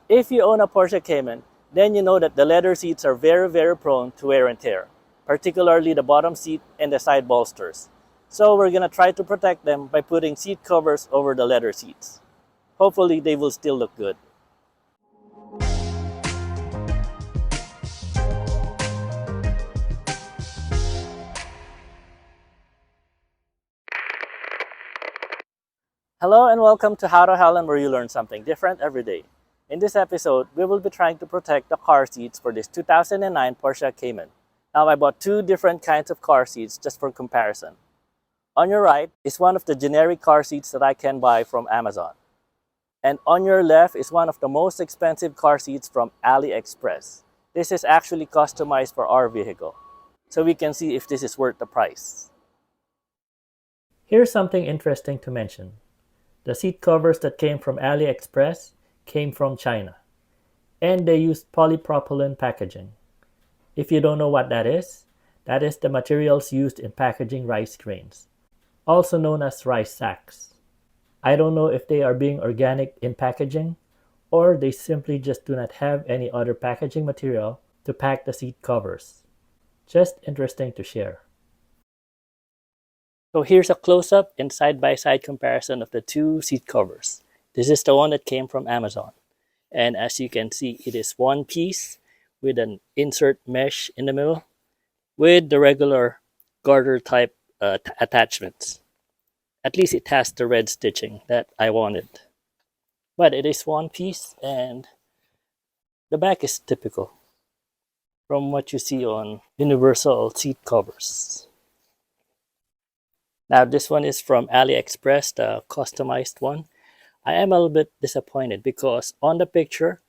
If you own a Porsche Cayman, then you know that the leather seats are very prone to wear and tear, particularly the bottom seat and the side bolsters. So we're gonna try to protect them by putting seat covers over the leather seats. Hopefully they will still look good. Hello and welcome to How to Helen, where you learn something different every day. In this episode, we will be trying to protect the car seats for this 2009 Porsche Cayman. Now I bought two different kinds of car seats just for comparison. On your right is one of the generic car seats that I can buy from Amazon. And on your left is one of the most expensive car seats from Aliexpress. This is actually customized for our vehicle, so we can see if this is worth the price. Here's something interesting to mention. The seat covers that came from AliExpress came from China, and they used polypropylene packaging. If you don't know what that is the materials used in packaging rice grains, also known as rice sacks. I don't know if they are being organic in packaging, or they simply just do not have any other packaging material to pack the seat covers. Just interesting to share. So here's a close-up and side-by-side comparison of the two seat covers. This is the one that came from Amazon. And as you can see, it is one piece with an insert mesh in the middle with the regular garter type attachments. At least it has the red stitching that I wanted. But it is one piece and the back is typical from what you see on universal seat covers. Now this one is from AliExpress, the customized one. I am a little bit disappointed because on the picture,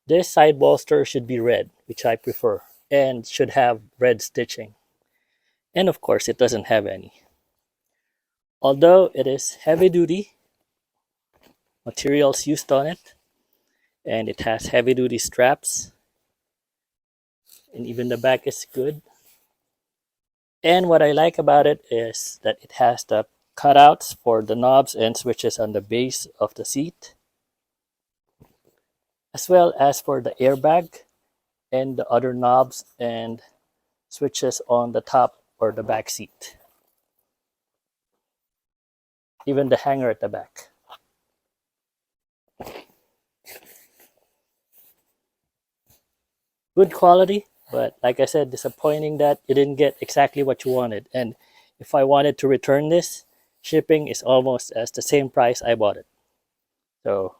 this side bolster should be red, which I prefer, and should have red stitching. And of course, it doesn't have any. Although it is heavy duty, materials used on it, and it has heavy duty straps, and even the back is good. And what I like about it is that it has the cutouts for the knobs and switches on the base of the seat, as well as for the airbag and the other knobs and switches on the top or the back seat. Even the hanger at the back. Good quality, but like I said, disappointing that you didn't get exactly what you wanted. And if I wanted to return this, shipping is almost as the same price I bought it. So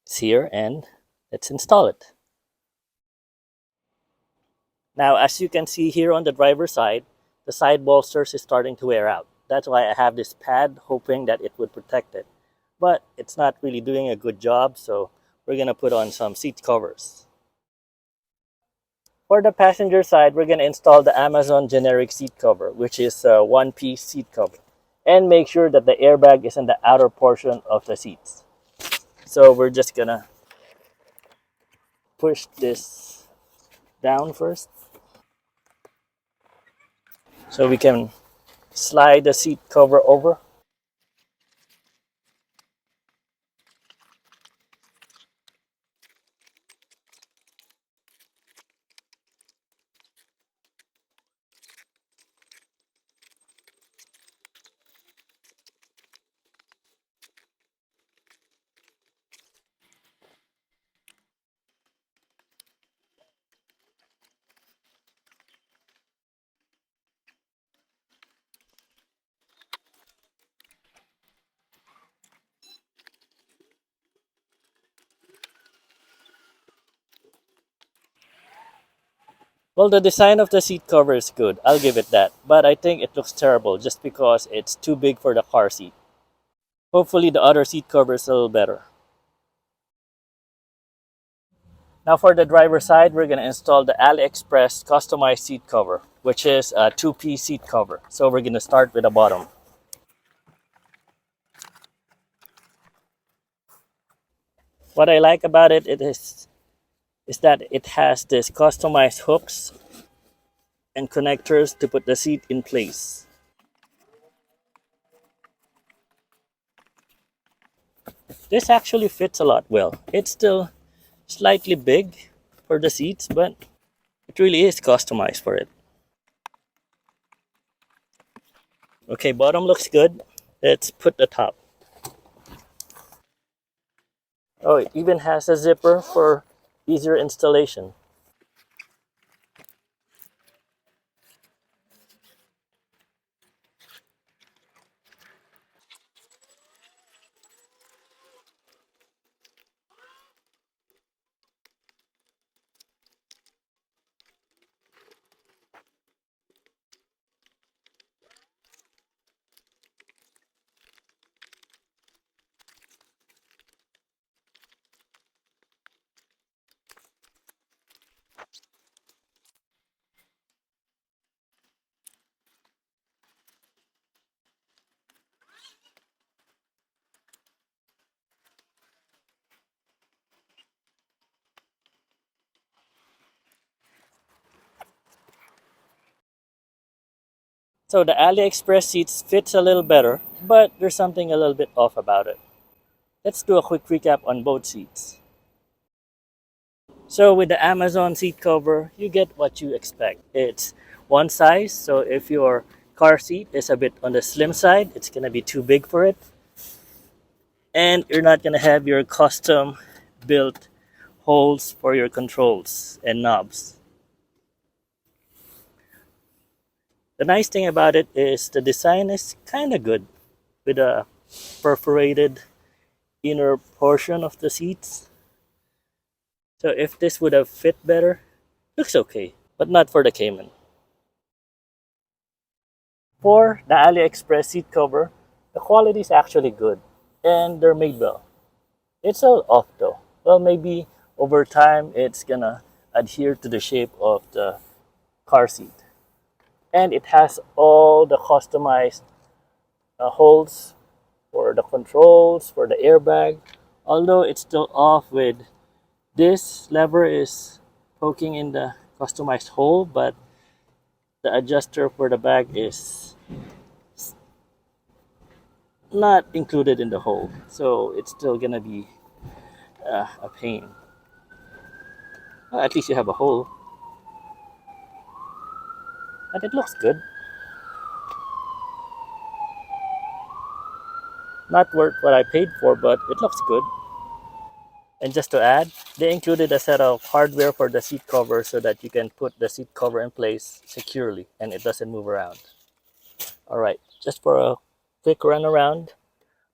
it's here and let's install it. Now, as you can see here on the driver's side, the side bolsters is starting to wear out. That's why I have this pad, hoping that it would protect it. But it's not really doing a good job, so we're gonna put on some seat covers. For the passenger side, we're gonna install the Amazon generic seat cover, which is a one-piece seat cover. And make sure that the airbag is in the outer portion of the seats. So we're just gonna push this down first, so we can slide the seat cover over. Well, the design of the seat cover is good, I'll give it that. But I think it looks terrible just because it's too big for the car seat. Hopefully the other seat cover is a little better. Now for the driver's side, we're going to install the AliExpress customized seat cover, which is a two-piece seat cover. So we're going to start with the bottom. What I like about it is that it has this customized hooks and connectors to put the seat in place. This actually fits a lot well. It's still slightly big for the seats, but it really is customized for it. Okay, bottom looks good. Let's put the top. Oh, it even has a zipper for easier installation. So the Aliexpress seats fits a little better, but there's something a little bit off about it. Let's do a quick recap on both seats. So with the Amazon seat cover, you get what you expect. It's one size, so if your car seat is a bit on the slim side, it's gonna be too big for it. And you're not gonna have your custom built holes for your controls and knobs. The nice thing about it is the design is kind of good with a perforated inner portion of the seats. So if this would have fit better, looks okay, but not for the Cayman. For the AliExpress seat cover, the quality is actually good and they're made well. It's all off though. Well, maybe over time it's gonna adhere to the shape of the car seat. And it has all the customized holes for the controls, for the airbag. Although it's still off with this lever is poking in the customized hole, but the adjuster for the bag is not included in the hole. So it's still gonna be a pain. Well, at least you have a hole. But it looks good. Not worth what I paid for, but it looks good. And just to add, they included a set of hardware for the seat cover so that you can put the seat cover in place securely and it doesn't move around. Alright, just for a quick run around,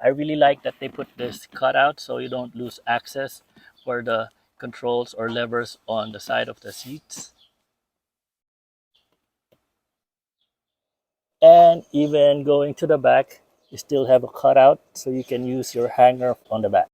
I really like that they put this cutout so you don't lose access for the controls or levers on the side of the seats. And even going to the back, you still have a cutout so you can use your hanger on the back.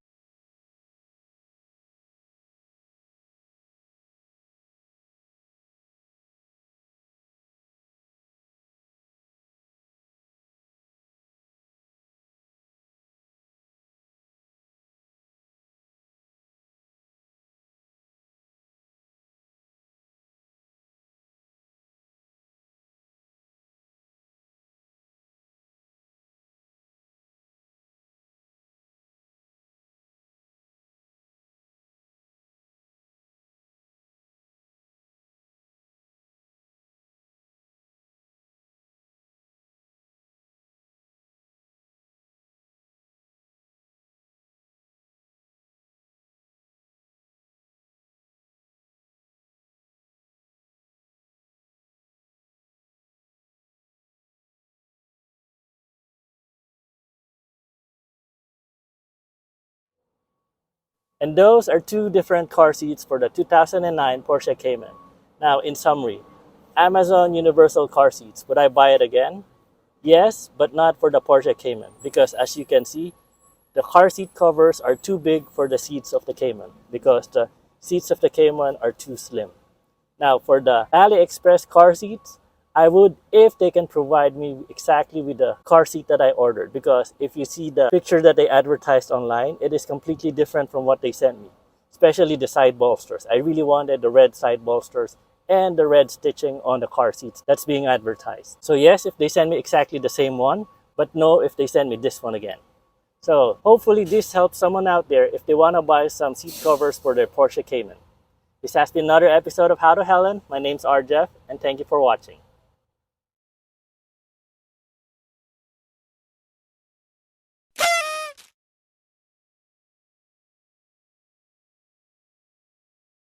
And those are two different car seats for the 2009 Porsche Cayman. Now, in summary, Amazon Universal Car Seats. Would I buy it again? Yes, but not for the Porsche Cayman because as you can see, the car seat covers are too big for the seats of the Cayman because the seats of the Cayman are too slim. Now, for the AliExpress car seats, I would if they can provide me exactly with the car seat that I ordered because if you see the picture that they advertised online, it is completely different from what they sent me, especially the side bolsters. I really wanted the red side bolsters and the red stitching on the car seats that's being advertised. So yes, if they send me exactly the same one, but no if they send me this one again. So hopefully this helps someone out there if they want to buy some seat covers for their Porsche Cayman. This has been another episode of How to Helen. My name's RJeff, and thank you for watching.